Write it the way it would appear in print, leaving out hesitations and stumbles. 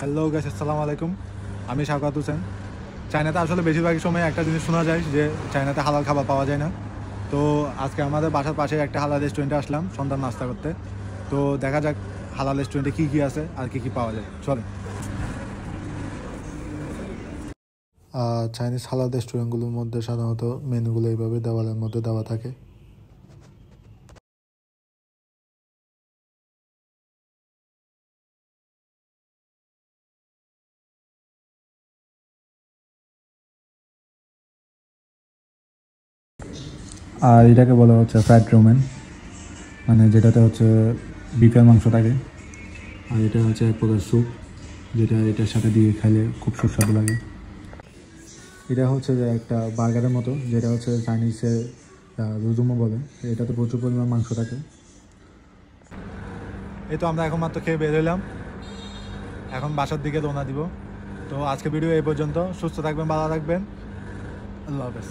Hello guys, আসসালামু আলাইকুম। আমি শাওকাত হোসেন। চায়নাতে আসলে বেশিরভাগ সময় একটা জিনিস শোনা যায় যে চায়নাতে হালাল খাবার পাওয়া যায় না। তো আজকে আমাদের বাসার পাশে একটা হালাল রেস্টুরেন্টে আসলাম সন্ধ্যার নাস্তা করতে। তো দেখা যাক হালাল রেস্টুরেন্টে কী কী আছে আর কী কী পাওয়া যায়। চলেন। চাইনিজ হালাল রেস্টুরেন্টগুলোর মধ্যে সাধারণত মেনুগুলো এইভাবে দেওয়ালের মধ্যে দেওয়া থাকে। আর এটাকে বলা হচ্ছে ফ্রাইড রোমেন, মানে যেটাতে হচ্ছে বিফের মাংস থাকে। আর এটা হচ্ছে এক প্রকার স্যুপ, যেটা এটার সাথে দিয়ে খাইলে খুব সুস্বাদু লাগে। এটা হচ্ছে যে একটা বার্গারের মতো, যেটা হচ্ছে চাইনিজে রুজুমো বলে। এটাতে প্রচুর পরিমাণ মাংস থাকে। এই তো আমরা এখন মাত্র খেয়ে বের হলাম, এখন বাসার দিকে রওনা দিব। তো আজকে ভিডিও এই পর্যন্ত। সুস্থ থাকবেন, ভালো থাকবেন, আল্লাহ হাফেজ।